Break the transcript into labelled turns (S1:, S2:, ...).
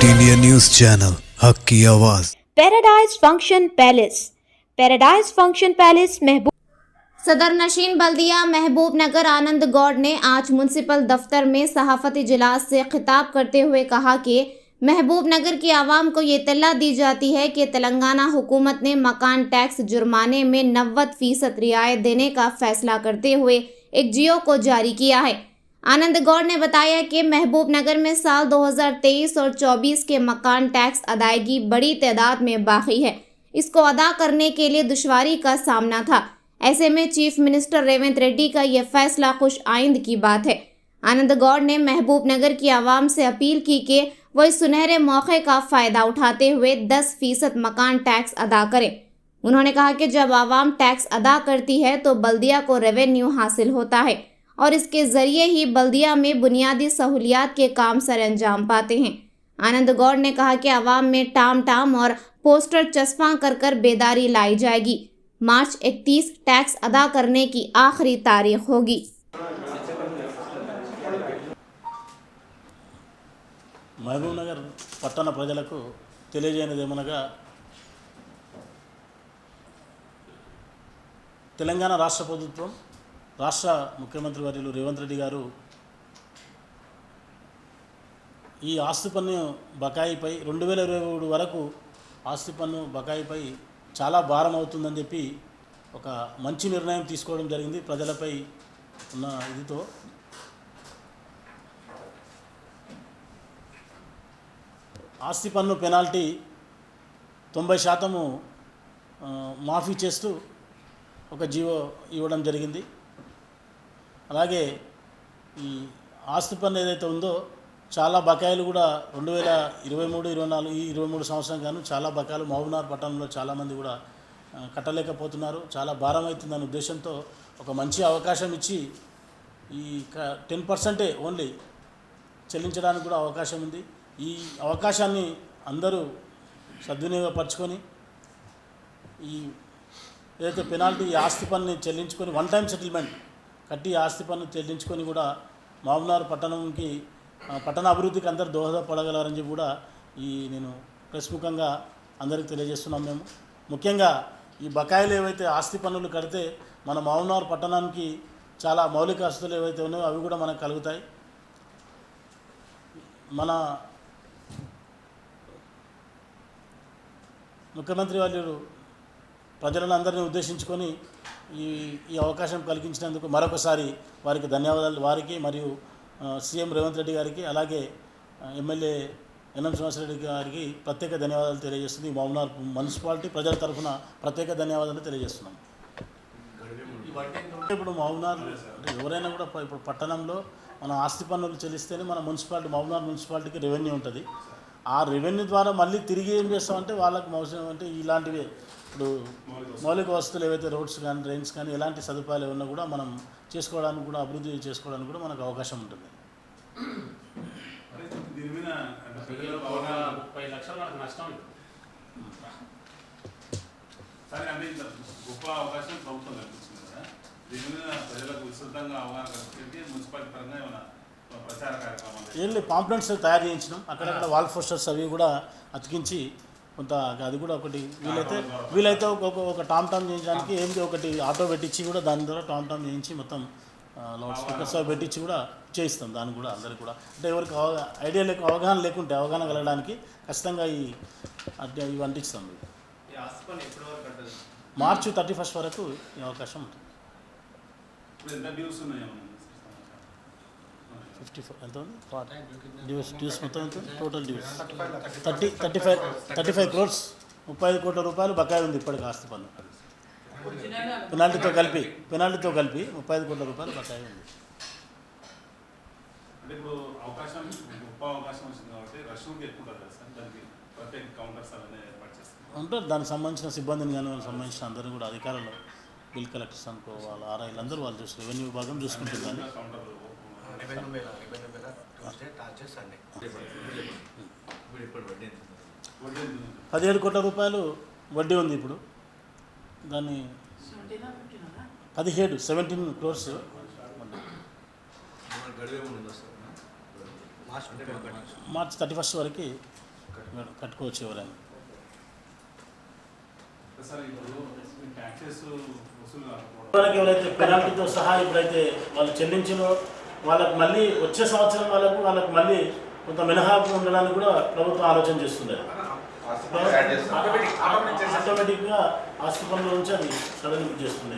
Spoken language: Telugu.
S1: ग्रेट इंडिया न्यूज़ चैनल हक की आवाज़।
S2: पैराडाइज फंक्शन पैलेस महबूब
S3: सदर नशीन बल्दिया महबूबनगर आनंद गौड़ ने आज म्यूनसिपल दफ्तर में सहाफती इजलास से खिताब करते हुए कहा कि महबूबनगर की आवाम को ये इत्तला दी जाती है कि तेलंगाना हुकूमत ने मकान टैक्स जुर्माने में 90% रियायत देने का फैसला करते हुए एक जियो को जारी किया है। आनंद गौड़ ने बताया कि महबूबनगर में साल 2023 और 24 के मकान टैक्स अदायगी बड़ी तादाद में बाकी है। इसको अदा करने के लिए दुश्वारी का सामना था। ऐसे में चीफ मिनिस्टर रेवंत रेड्डी का यह फैसला खुश आइंद की बात है। आनंद गौड़ ने महबूबनगर की आवाम से अपील की कि वो इस सुनहरे मौके का फ़ायदा उठाते हुए 10% मकान टैक्स अदा करें। उन्होंने कहा कि जब आवाम टैक्स अदा करती है तो बल्दिया को रेवेन्यू हासिल होता है और इसके ज़रिए ही बल्दिया में बुनियादी सहूलियात के काम सर अंजाम पाते हैं। आनंद गौड़ ने कहा कि आवाम में टाम टाम और पोस्टर चस्पा कर बेदारी लाई जाएगी। मार्च 31 टैक्स अदा करने की आखिरी तारीख होगी।
S4: మహబూబ్ నగర్ పట్టణ ప్రజలకు తెలియజేయనిదేమనగా తెలంగాణ రాష్ట్ర ప్రభుత్వం రాష్ట్ర ముఖ్యమంత్రి వర్యులు రేవంత్ రెడ్డి గారు ఈ ఆస్తి పన్ను బకాయిపై 2023 వరకు ఆస్తి పన్ను బకాయిపై చాలా భారం అవుతుందని చెప్పి ఒక మంచి నిర్ణయం తీసుకోవడం జరిగింది ప్రజలపై ఉన్న ఇదితో। ఆస్తి పన్ను పెనాల్టీ 90% మాఫీ చేస్తూ ఒక జీవో ఇవ్వడం జరిగింది। అలాగే ఈ ఆస్తి పన్ను ఏదైతే ఉందో చాలా బకాయిలు కూడా 2023-24 ఈ 23 సంవత్సరం గాను చాలా బకాయిలు మహబూబ్నగర్ పట్టణంలో చాలామంది కూడా కట్టలేకపోతున్నారు। చాలా భారం అవుతుందనే ఉద్దేశంతో ఒక మంచి అవకాశం ఇచ్చి ఈ 10% ఓన్లీ చెల్లించడానికి కూడా అవకాశం ఉంది। ఈ అవకాశాన్ని అందరూ సద్వినియోగపరచుకొని ఈ ఏదైతే పెనాల్టీ ఆస్తి పన్ను చెల్లించుకొని 1 టైం సెటిల్మెంట్ కట్టి ఆస్తి పన్ను చెల్లించుకొని కూడా మహబూబ్నగర్ పట్టణంకి పట్టణ అభివృద్ధికి అందరూ దోహదపడగలరని చెప్పి కూడా నేను ప్రెస్ ముఖంగా అందరికీ తెలియజేస్తున్నాం। మేము ముఖ్యంగా ఈ బకాయిలు ఏవైతే ఆస్తి పన్నులు కడితే మన మహబూబ్నగర్ పట్టణానికి చాలా మౌలిక వసతులు ఏవైతే ఉన్నాయో అవి కూడా మనకు కలుగుతాయి। మన ముఖ్యమంత్రి వాళ్ళు ప్రజలను అందరినీ ఉద్దేశించుకొని ఈ అవకాశం కలిగించినందుకు మరొకసారి వారికి ధన్యవాదాలు, వారికి మరియు సీఎం రేవంత్ రెడ్డి గారికి అలాగే ఎమ్మెల్యే ఎన్ఎం శ్రీనివాసరెడ్డి గారికి ప్రత్యేక ధన్యవాదాలు తెలియజేస్తుంది। మహబూబ్నగర్ మున్సిపాలిటీ ప్రజల తరఫున ప్రత్యేక ధన్యవాదాలు తెలియజేస్తున్నాం। ఇప్పుడు మహబూబ్నగర్ ఎవరైనా కూడా ఇప్పుడు పట్టణంలో మన ఆస్తి పన్నులు చెల్లిస్తేనే మన మున్సిపాలిటీ మహబూబ్నగర్ మున్సిపాలిటీకి రెవెన్యూ ఉంటుంది। ఆ రెవెన్యూ ద్వారా మళ్ళీ తిరిగి ఏం చేస్తామంటే వాళ్ళకి అవసరం అంటే ఇలాంటివి ఇప్పుడు మౌలిక వసతులు ఏవైతే రోడ్స్ కానీ డ్రైన్స్ కానీ ఎలాంటి సదుపాయాలు ఏమన్నా కూడా మనం చేసుకోవడానికి కూడా అభివృద్ధి చేసుకోవడానికి కూడా మనకు అవకాశం ఉంటుంది।
S5: 30 లక్షలు మనకు నష్టం సరే అంటే గొప్ప అవకాశం ప్రభుత్వం కల్పించింది కదా, దీని మీద ప్రజలకు విస్తృతంగా అవగాహన కల్పించి మున్సిపాలిటీ పరంగా ఏమైనా ప్రచార కార్యక్రమాలు
S4: ఏంటి పాంప్లెట్స్ తయారు చేయించినాం, అక్కడక్కడ వాల్ పోస్టర్స్ అవి కూడా అతికించి కొంత అది కూడా ఒకటి వీలైతే ఒక టామ్ టామ్ చేయించడానికి ఏంటి ఒకటి ఆటో పెట్టించి కూడా దాని ద్వారా టామ్ టామ్ చేయించి మొత్తం లౌడ్ స్పీకర్స్ అవి పెట్టించి కూడా చేయిస్తాం। దాన్ని కూడా అందరికి కూడా అంటే ఎవరికి అవగాహన లేకుంటే అవగాహన కలగడానికి ఖచ్చితంగా ఇవి అంటిస్తాం। మార్చి 31 వరకు ఈ అవకాశం ఉంటుంది। 54 ఎంత ఉంది డ్యూస్ మొత్తం ఎంత టోటల్ డ్యూస్ 35 crores 35 కోట్ల రూపాయలు బకాయి ఉంది ఇప్పటికి ఆస్తి పన్ను పెనాల్టీతో కలిపి 35 కోట్ల రూపాయలు బకాయి ఉంది।
S5: అంటే ఇప్పుడు అవకాశం గొప్ప అవకాశం వచ్చింది కాబట్టి రష్యన్కి ఎక్కువ ఉంటుంది కదా సార్, దానికి ప్రత్యేక కౌంటర్స్ అవన్నీ ఏర్పాటు చేస్తారు
S4: ఉంటారు। దానికి సంబంధించిన సిబ్బందిని కానీ వాళ్ళకి సంబంధించిన అందరూ కూడా అధికారులు బిల్ కలెక్టర్స్ అనుకో వాళ్ళ ఆర్ఐలు అందరూ వాళ్ళు చూస్తారు, రెవెన్యూ విభాగం చూసుకుంటుంది। కానీ 17 కోట్ల రూపాయలు వడ్డీ ఉంది ఇప్పుడు, దాన్ని 17 crores మార్చ్ 31 వరకు కట్టుకోవచ్చు ఎవరైనా.
S5: సార్ ఇప్పుడు ట్యాక్సెస్ వసూలు కాకపోవడం
S4: వాళ్ళకి ఎవరైతే పెనాల్టీతో సహా ఇప్పుడైతే వాళ్ళు చెల్లించినో వాళ్ళకి మళ్ళీ వచ్చే సంవత్సరం వాళ్ళకు మళ్ళీ కొంత మినహాయింపు ఉండడానికి కూడా ప్రభుత్వం ఆలోచన చేస్తుంది. ఆటోమేటిక్గా ఆస్తి పన్నుల నుంచి అది సడలింపు చేస్తుంది.